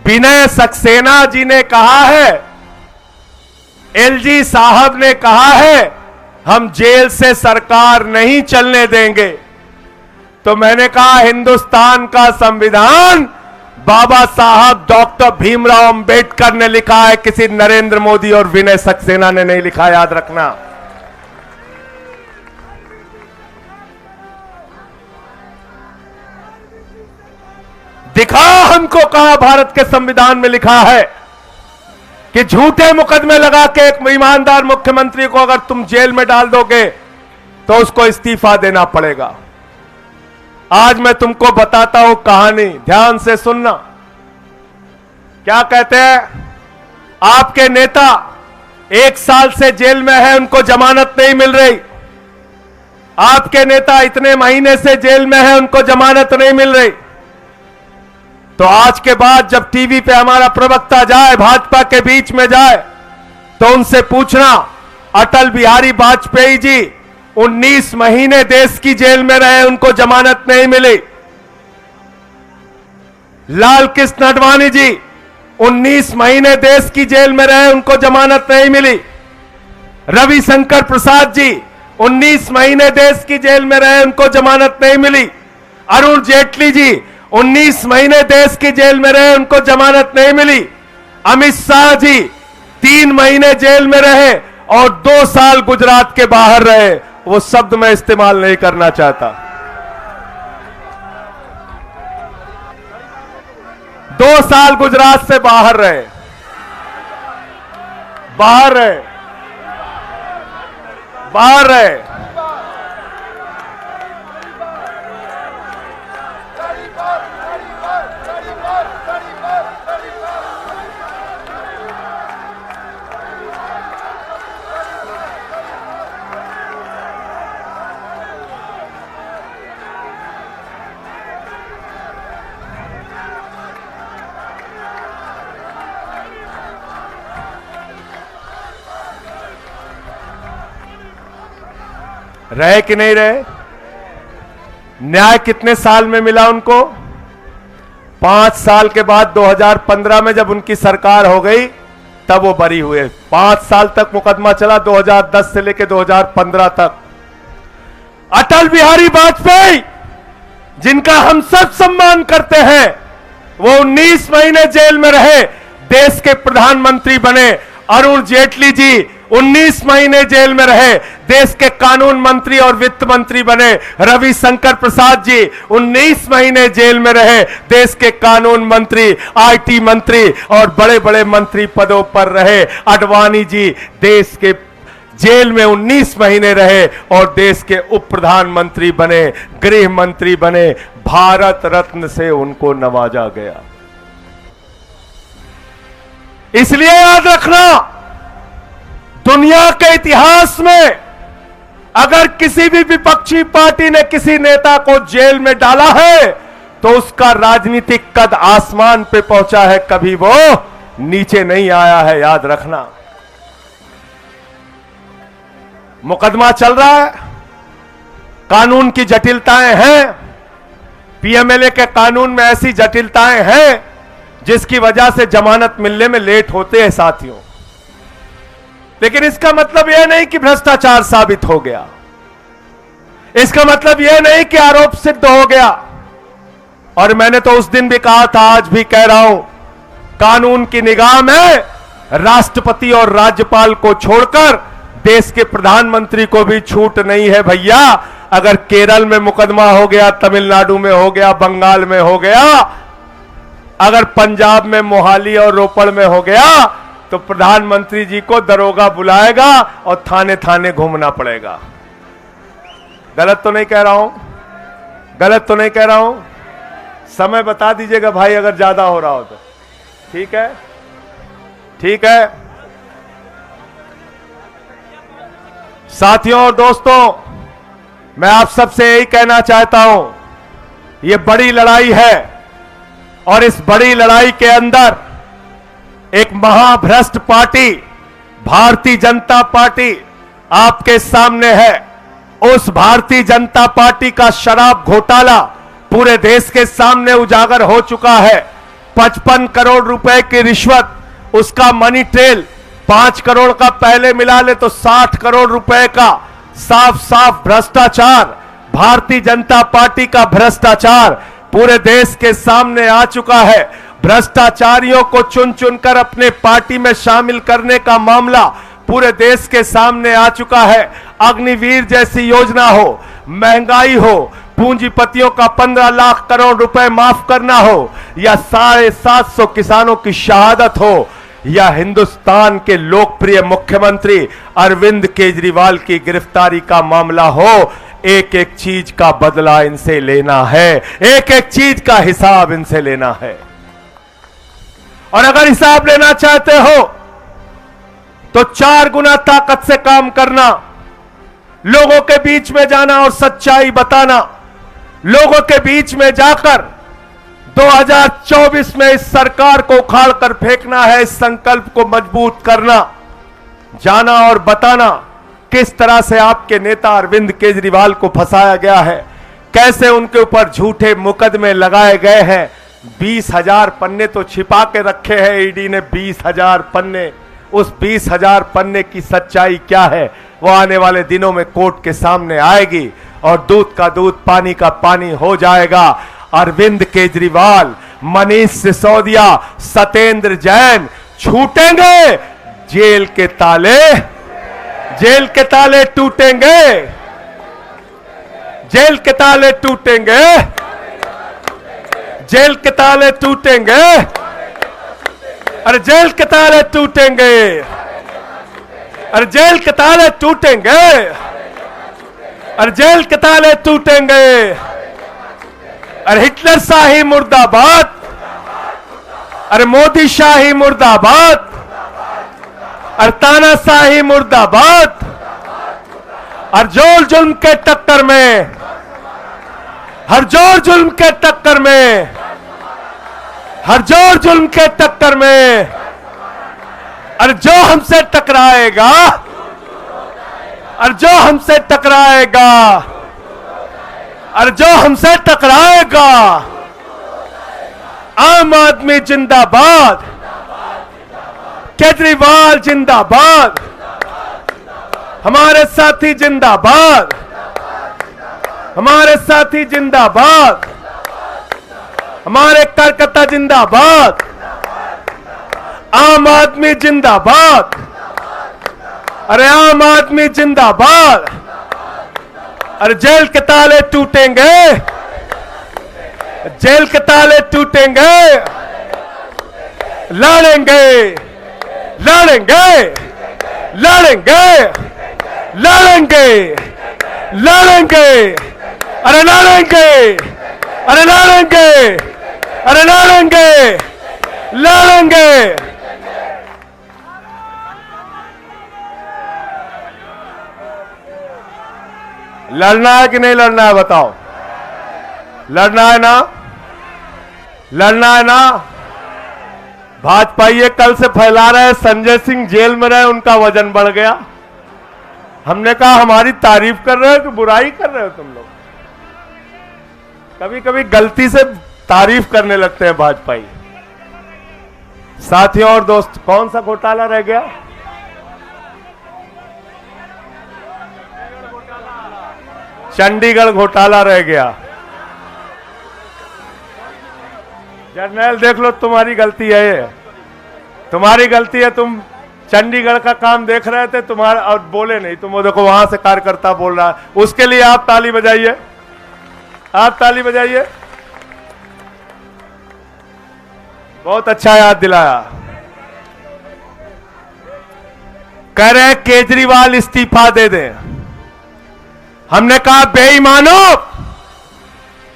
विनय सक्सेना जी ने कहा है, एलजी साहब ने कहा है हम जेल से सरकार नहीं चलने देंगे। तो मैंने कहा हिंदुस्तान का संविधान बाबा साहब डॉक्टर भीमराव अंबेडकर ने लिखा है, किसी नरेंद्र मोदी और विनय सक्सेना ने नहीं लिखा, याद रखना। दिखा हमको कहा भारत के संविधान में लिखा है कि झूठे मुकदमे लगा के एक ईमानदार मुख्यमंत्री को अगर तुम जेल में डाल दोगे तो उसको इस्तीफा देना पड़ेगा। आज मैं तुमको बताता हूं कहानी, ध्यान से सुनना। क्या कहते हैं, आपके नेता 1 साल से जेल में है, उनको जमानत नहीं मिल रही। आपके नेता इतने महीने से जेल में है, उनको जमानत नहीं मिल रही। तो आज के बाद जब टीवी पे हमारा प्रवक्ता जाए, भाजपा के बीच में जाए, तो उनसे पूछना अटल बिहारी वाजपेयी जी 19 महीने देश की जेल में रहे, उनको जमानत नहीं मिली। लाल कृष्ण आडवाणी जी 19 महीने देश की जेल में रहे, उनको जमानत नहीं मिली। रविशंकर प्रसाद जी 19 महीने देश की जेल में रहे, उनको जमानत नहीं मिली। अरुण जेटली जी 19 महीने देश की जेल में रहे, उनको जमानत नहीं मिली। अमित शाह जी 3 महीने जेल में रहे और 2 साल गुजरात के बाहर रहे। वो शब्द मैं इस्तेमाल नहीं करना चाहता। 2 साल गुजरात से बाहर रहे, बाहर रहे, बाहर रहे। रहे कि नहीं रहे? न्याय कितने साल में मिला उनको? 5 साल के बाद 2015 में जब उनकी सरकार हो गई तब वो बरी हुए। 5 साल तक मुकदमा चला, 2010 से लेकर 2015 तक। अटल बिहारी वाजपेयी जिनका हम सब सम्मान करते हैं, वो 19 महीने जेल में रहे, देश के प्रधानमंत्री बने। अरुण जेटली जी 19 महीने जेल में रहे, देश के कानून मंत्री और वित्त मंत्री बने। रविशंकर प्रसाद जी 19 महीने जेल में रहे, देश के कानून मंत्री, आईटी मंत्री और बड़े बड़े मंत्री पदों पर रहे। आडवाणी जी देश के जेल में 19 महीने रहे और देश के उप प्रधानमंत्री बने, गृह मंत्री बने। भारत रत्न से उनको नवाजा गया। इसलिए याद रखना, दुनिया के इतिहास में अगर किसी भी विपक्षी पार्टी ने किसी नेता को जेल में डाला है तो उसका राजनीतिक कद आसमान पे पहुंचा है, कभी वो नीचे नहीं आया है, याद रखना। मुकदमा चल रहा है, कानून की जटिलताएं हैं, पीएमएलए के कानून में ऐसी जटिलताएं हैं जिसकी वजह से जमानत मिलने में लेट होते हैं साथियों। लेकिन इसका मतलब यह नहीं कि भ्रष्टाचार साबित हो गया, इसका मतलब यह नहीं कि आरोप सिद्ध हो गया। और मैंने तो उस दिन भी कहा था, आज भी कह रहा हूं, कानून की निगाह में राष्ट्रपति और राज्यपाल को छोड़कर देश के प्रधानमंत्री को भी छूट नहीं है भैया। अगर केरल में मुकदमा हो गया, तमिलनाडु में हो गया, बंगाल में हो गया, अगर पंजाब में मोहाली और रोपड़ में हो गया, तो प्रधानमंत्री जी को दरोगा बुलाएगा और थाने थाने घूमना पड़ेगा। गलत तो नहीं कह रहा हूं? गलत तो नहीं कह रहा हूं? समय बता दीजिएगा भाई अगर ज्यादा हो रहा हो तो। ठीक है, ठीक है। साथियों और दोस्तों, मैं आप सबसे यही कहना चाहता हूं, यह बड़ी लड़ाई है और इस बड़ी लड़ाई के अंदर एक महाभ्रष्ट पार्टी भारतीय जनता पार्टी आपके सामने है। उस भारतीय जनता पार्टी का शराब घोटाला पूरे देश के सामने उजागर हो चुका है। 55 करोड़ रुपए की रिश्वत, उसका मनी ट्रेल, 5 करोड़ का पहले मिला ले तो 60 करोड़ रुपए का साफ साफ भ्रष्टाचार, भारतीय जनता पार्टी का भ्रष्टाचार पूरे देश के सामने आ चुका है। भ्रष्टाचारियों को चुन चुनकर अपने पार्टी में शामिल करने का मामला पूरे देश के सामने आ चुका है। अग्निवीर जैसी योजना हो, महंगाई हो, पूंजीपतियों का 15 लाख करोड़ रुपए माफ करना हो, या 750 किसानों की शहादत हो, या हिंदुस्तान के लोकप्रिय मुख्यमंत्री अरविंद केजरीवाल की गिरफ्तारी का मामला हो, एक एक चीज का बदला इनसे लेना है, एक एक चीज का हिसाब इनसे लेना है। और अगर हिसाब लेना चाहते हो तो 4 गुना ताकत से काम करना, लोगों के बीच में जाना और सच्चाई बताना, लोगों के बीच में जाकर 2024 में इस सरकार को उखाड़ कर फेंकना है, इस संकल्प को मजबूत करना, जाना और बताना किस तरह से आपके नेता अरविंद केजरीवाल को फंसाया गया है, कैसे उनके ऊपर झूठे मुकदमे लगाए गए हैं। 20,000 पन्ने तो छिपा के रखे हैं ईडी ने, 20,000 पन्ने। उस 20,000 पन्ने की सच्चाई क्या है वो आने वाले दिनों में कोर्ट के सामने आएगी और दूध का दूध, पानी का पानी हो जाएगा। अरविंद केजरीवाल, मनीष सिसोदिया, सत्येंद्र जैन छूटेंगे, जेल के ताले टूटेंगे, जेल के ताले टूटेंगे, जेल के ताले टूटेंगे, अरे जेल के ताले टूटेंगे, अरे जेल के ताले टूटेंगे, अरे जेल के ताले टूटेंगे। अरे हिटलर शाही मुर्दाबाद, अरे मोदी शाही मुर्दाबाद, अरे तानाशाही मुर्दाबाद। और जोर जुल्म के टक्कर में, हर जोर जुल्म के टक्कर में, हर जोर जुल्म के टक्कर में, और जो हमसे टकराएगा, और जो हमसे टकराएगा, और जो हमसे टकराएगा, आम आदमी जिंदाबाद, केजरीवाल जिंदाबाद, हमारे साथी जिंदाबाद, हमारे साथी जिंदाबाद, हमारे कार्यकर्ता जिंदाबाद, आम आदमी जिंदाबाद, अरे आम आदमी जिंदाबाद। अरे जेल के ताले टूटेंगे, जेल के ताले टूटेंगे, लड़ेंगे, लड़ेंगे, लड़ेंगे, लड़ेंगे, लड़ेंगे, अरे लड़ेंगे, अरे लड़ेंगे, अरे लड़ेंगे, लड़ेंगे। लड़ना है कि नहीं लड़ना है बताओ? लड़ना है ना? लड़ना है ना? भाजपा ये कल से फैला रहे संजय सिंह जेल में रहे, उनका वजन बढ़ गया। हमने कहा हमारी तारीफ कर रहे हो कि बुराई कर रहे हो तुम लोग? कभी कभी गलती से तारीफ करने लगते हैं भाजपाई। साथियों और दोस्त, कौन सा घोटाला रह गया? चंडीगढ़ घोटाला रह गया। जर्नल देख लो, तुम्हारी गलती है ये, तुम्हारी गलती है। तुम चंडीगढ़ का काम देख रहे थे, तुम्हारा और बोले नहीं। तुम वो देखो वहां से कार्यकर्ता बोल रहा है, उसके लिए आप ताली बजाइए, आप ताली बजाइए। बहुत अच्छा याद दिलाया। कह रहे केजरीवाल इस्तीफा दे दें। हमने कहा बेईमानों,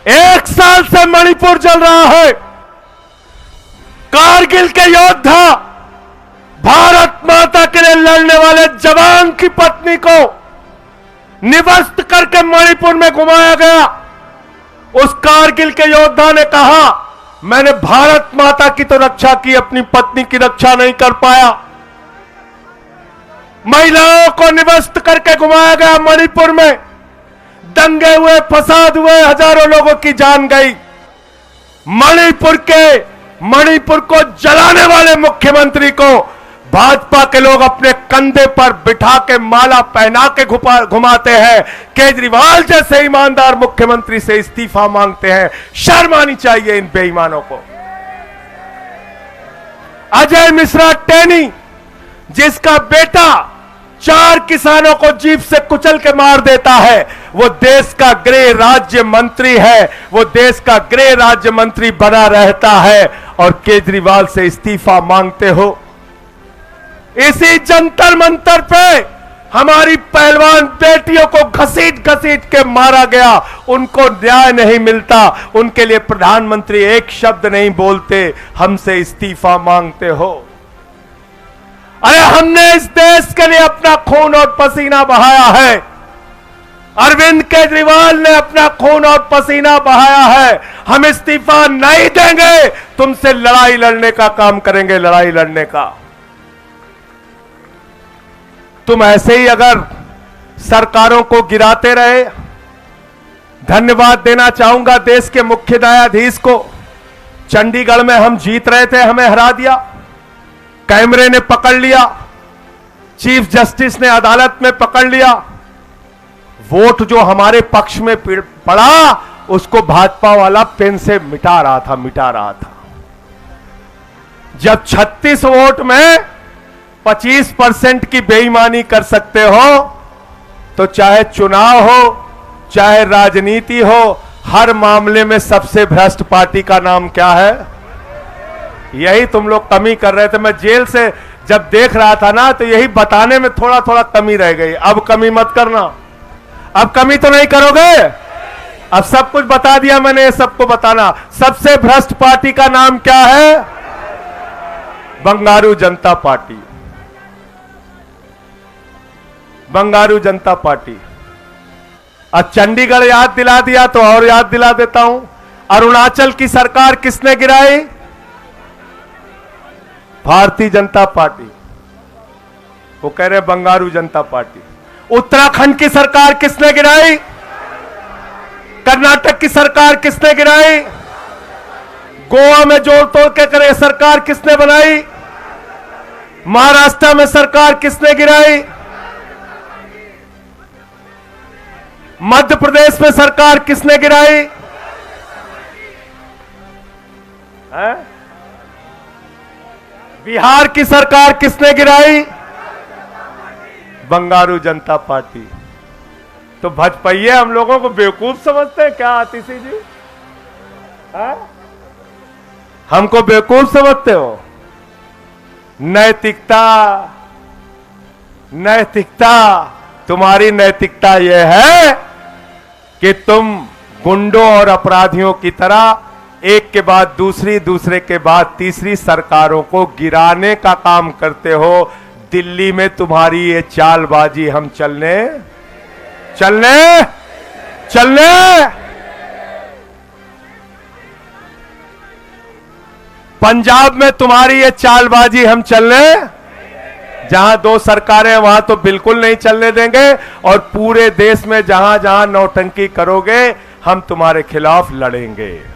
1 साल से मणिपुर जल रहा है। कारगिल के योद्धा, भारत माता के लिए लड़ने वाले जवान की पत्नी को निवस्त करके मणिपुर में घुमाया गया। उस कारगिल के योद्धा ने कहा, मैंने भारत माता की तो रक्षा की, अपनी पत्नी की रक्षा नहीं कर पाया। महिलाओं को निवस्त करके घुमाया गया मणिपुर में, दंगे हुए, फसाद हुए, हजारों लोगों की जान गई। मणिपुर को जलाने वाले मुख्यमंत्री को भाजपा के लोग अपने कंधे पर बिठा के माला पहना के घुमाते हैं। केजरीवाल जैसे ईमानदार मुख्यमंत्री से इस्तीफा मांगते हैं। शर्म आनी चाहिए इन बेईमानों को। अजय मिश्रा टेनी, जिसका बेटा 4 किसानों को जीप से कुचल के मार देता है, वो देश का गृह राज्य मंत्री है, वो देश का गृह राज्य मंत्री बना रहता है और केजरीवाल से इस्तीफा मांगते हो। इसी जंतर मंतर पे हमारी पहलवान बेटियों को घसीट घसीट के मारा गया, उनको न्याय नहीं मिलता। उनके लिए प्रधानमंत्री एक शब्द नहीं बोलते, हमसे इस्तीफा मांगते हो। अरे हमने इस देश के लिए अपना खून और पसीना बहाया है। अरविंद केजरीवाल ने अपना खून और पसीना बहाया है। हम इस्तीफा नहीं देंगे, तुमसे लड़ाई लड़ने का काम करेंगे, लड़ाई लड़ने का। तुम ऐसे ही अगर सरकारों को गिराते रहे। धन्यवाद देना चाहूंगा देश के मुख्य न्यायाधीश को। चंडीगढ़ में हम जीत रहे थे, हमें हरा दिया, कैमरे ने पकड़ लिया, चीफ जस्टिस ने अदालत में पकड़ लिया। वोट जो हमारे पक्ष में पड़ा, उसको भाजपा वाला पेन से मिटा रहा था। जब 36 वोट में 25% की बेईमानी कर सकते हो, तो चाहे चुनाव हो, चाहे राजनीति हो, हर मामले में सबसे भ्रष्ट पार्टी का नाम क्या है? यही तुम लोग कमी कर रहे थे। मैं जेल से जब देख रहा था ना, तो यही बताने में थोड़ा थोड़ा कमी रह गई। अब कमी मत करना। अब कमी तो नहीं करोगे? अब सब कुछ बता दिया मैंने, सबको बताना। सबसे भ्रष्ट पार्टी का नाम क्या है? बंगारू जनता पार्टी। बंगारू जनता पार्टी। अब चंडीगढ़ याद दिला दिया तो और याद दिला देता हूं। अरुणाचल की सरकार किसने गिराई? भारतीय जनता पार्टी। वो कह रहे बंगारू जनता पार्टी। उत्तराखंड की सरकार किसने गिराई? कर्नाटक की सरकार किसने गिराई? गोवा में जोड़ तोड़ के करे सरकार किसने बनाई? महाराष्ट्र में सरकार किसने गिराई? मध्य प्रदेश में सरकार किसने गिराई? बिहार की सरकार किसने गिराई? बंगारू जनता पार्टी। तो भाजपाइये हम लोगों को बेवकूफ समझते हैं क्या आतिशी जी? हमको बेवकूफ समझते हो? नैतिकता, नैतिकता, तुम्हारी नैतिकता यह है कि तुम गुंडों और अपराधियों की तरह एक के बाद दूसरी, दूसरे के बाद तीसरी सरकारों को गिराने का काम करते हो। दिल्ली में तुम्हारी ये चालबाजी हम चलने पंजाब में तुम्हारी ये चालबाजी हम चलने, जहां 2 सरकारें वहां तो बिल्कुल नहीं चलने देंगे। और पूरे देश में जहां जहां नौटंकी करोगे, हम तुम्हारे खिलाफ लड़ेंगे।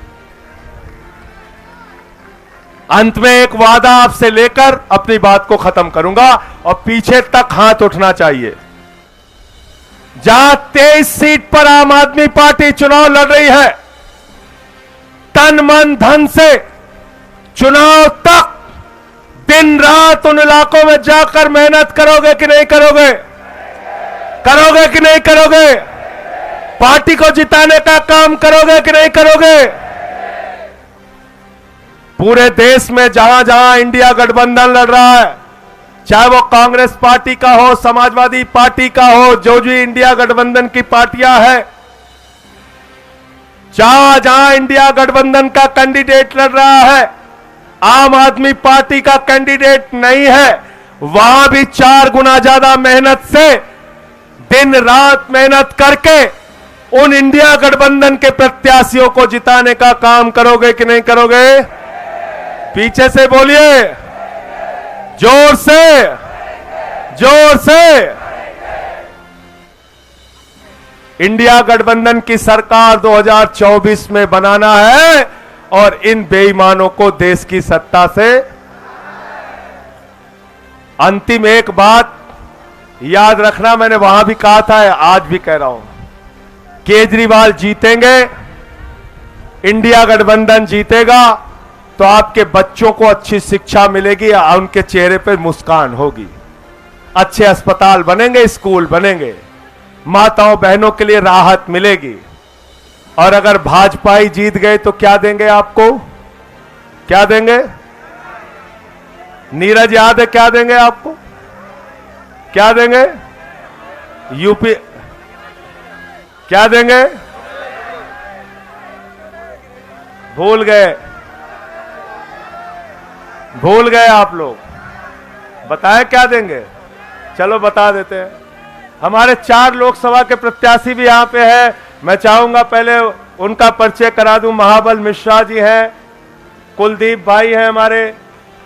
अंत में एक वादा आपसे लेकर अपनी बात को खत्म करूंगा, और पीछे तक हाथ उठना चाहिए। जहां 23 सीट पर आम आदमी पार्टी चुनाव लड़ रही है, तन मन धन से चुनाव तक दिन रात उन इलाकों में जाकर मेहनत करोगे कि नहीं करोगे? करोगे कि नहीं करोगे? पार्टी को जिताने का काम करोगे कि नहीं करोगे? पूरे देश में जहां जहां इंडिया गठबंधन लड़ रहा है, चाहे वो कांग्रेस पार्टी का हो, समाजवादी पार्टी का हो, जो इंडिया गठबंधन की पार्टियां हैं, जहां जहां इंडिया गठबंधन का कैंडिडेट लड़ रहा है, आम आदमी पार्टी का कैंडिडेट नहीं है, वहां भी 4 गुना ज्यादा मेहनत से दिन रात मेहनत करके उन इंडिया गठबंधन के प्रत्याशियों को जिताने का काम करोगे कि नहीं करोगे? पीछे से बोलिए, जोर से, जोर से। इंडिया गठबंधन की सरकार 2024 में बनाना है और इन बेईमानों को देश की सत्ता से। अंतिम एक बात याद रखना, मैंने वहां भी कहा था, आज भी कह रहा हूं, केजरीवाल जीतेंगे, इंडिया गठबंधन जीतेगा तो आपके बच्चों को अच्छी शिक्षा मिलेगी, उनके चेहरे पर मुस्कान होगी, अच्छे अस्पताल बनेंगे, स्कूल बनेंगे, माताओं बहनों के लिए राहत मिलेगी। और अगर भाजपा ही जीत गए तो क्या देंगे आपको? क्या देंगे? नीरज याद है क्या देंगे आपको? क्या देंगे? यूपी क्या देंगे? भूल गए, भूल गए आप लोग। बताएं क्या देंगे? चलो बता देते हैं। हमारे 4 लोकसभा के प्रत्याशी भी यहां पे हैं। मैं चाहूंगा पहले उनका परिचय करा दूं। महाबल मिश्रा जी हैं, कुलदीप भाई हैं, हमारे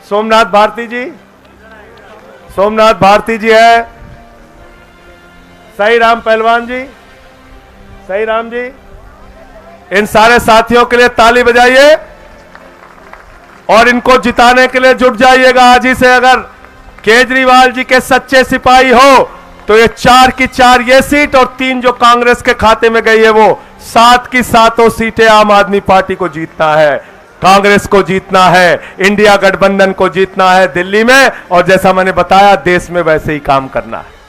सोमनाथ भारती जी, सोमनाथ भारती जी है, सही राम पहलवान जी, सही राम जी। इन सारे साथियों के लिए ताली बजाइए और इनको जिताने के लिए जुट जाइएगा आज ही से। अगर केजरीवाल जी के सच्चे सिपाही हो तो ये 4 की 4 ये सीट और 3 जो कांग्रेस के खाते में गई है वो 7 की 7 सीटें आम आदमी पार्टी को जीतना है, कांग्रेस को जीतना है, इंडिया गठबंधन को जीतना है दिल्ली में, और जैसा मैंने बताया देश में वैसे ही काम करना है।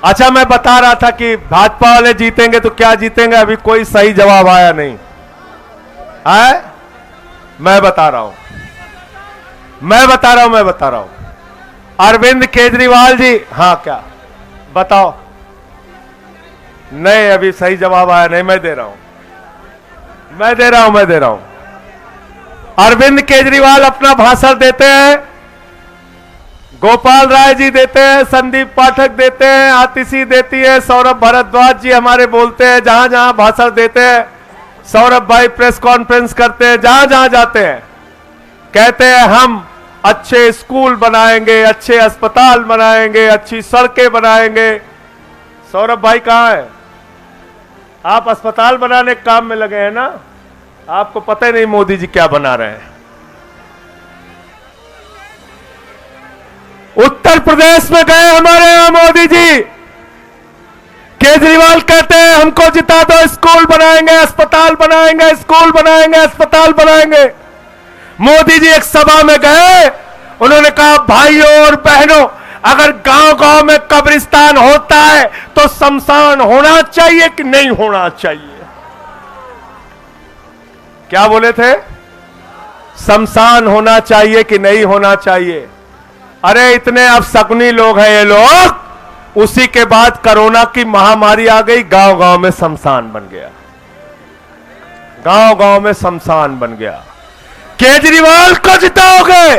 अच्छा, मैं बता रहा था कि भाजपा वाले जीतेंगे तो क्या जीतेंगे, अभी कोई सही जवाब आया नहीं है। मैं बता रहा हूं, मैं बता रहा हूं। अरविंद केजरीवाल जी, हाँ क्या बताओ? नहीं, अभी सही जवाब आया नहीं। मैं दे रहा हूं। अरविंद केजरीवाल अपना भाषण देते हैं, गोपाल राय जी देते हैं, संदीप पाठक देते हैं, आतिशी देती है, सौरभ भारद्वाज जी हमारे बोलते हैं, जहां जहां भाषण देते हैं, सौरभ भाई प्रेस कॉन्फ्रेंस करते हैं, जहां जहां जाते हैं कहते हैं हम अच्छे स्कूल बनाएंगे, अच्छे अस्पताल बनाएंगे, अच्छी सड़कें बनाएंगे। सौरभ भाई कहां है? आप अस्पताल बनाने के काम में लगे हैं ना? आपको पता ही नहीं मोदी जी क्या बना रहे हैं। उत्तर प्रदेश में गए हमारे यहां मोदी जी, केजरीवाल कहते हैं हमको जिता दो, स्कूल बनाएंगे, अस्पताल बनाएंगे, स्कूल बनाएंगे, अस्पताल बनाएंगे। मोदी जी एक सभा में गए, उन्होंने कहा भाइयों और बहनों, अगर गांव गांव में कब्रिस्तान होता है तो शमशान होना चाहिए कि नहीं होना चाहिए? क्या बोले थे? शमशान होना चाहिए कि नहीं होना चाहिए? अरे इतने अपशकुनी लोग हैं ये लोग। उसी के बाद कोरोना की महामारी आ गई, गांव गांव में शमशान बन गया, गांव गांव में शमशान बन गया। केजरीवाल को जिताओगे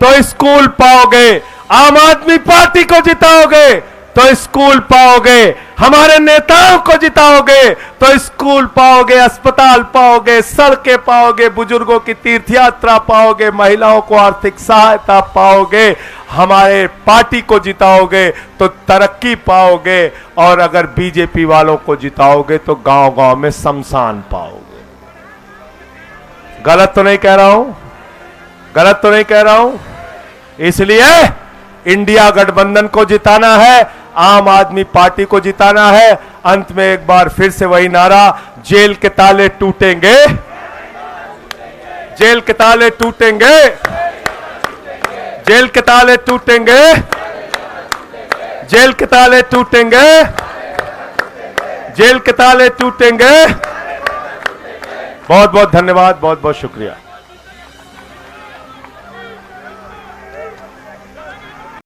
तो स्कूल पाओगे, आम आदमी पार्टी को जिताओगे तो स्कूल पाओगे, हमारे नेताओं को जिताओगे तो स्कूल पाओगे, अस्पताल पाओगे, सड़कें पाओगे, बुजुर्गों की तीर्थ यात्रा पाओगे, महिलाओं को आर्थिक सहायता पाओगे, हमारे पार्टी को जिताओगे तो तरक्की पाओगे, और अगर बीजेपी वालों को जिताओगे तो गांव गांव में शमशान पाओगे। गलत तो नहीं कह रहा हूं? गलत तो नहीं कह रहा हूं? इसलिए इंडिया गठबंधन को जिताना है, आम आदमी पार्टी को जिताना है। अंत में एक बार फिर से वही नारा, जेल के ताले टूटेंगे, जेल के ताले टूटेंगे, जेल के ताले टूटेंगे, जेल के ताले टूटेंगे, जेल के ताले टूटेंगे। बहुत बहुत धन्यवाद, बहुत बहुत शुक्रिया।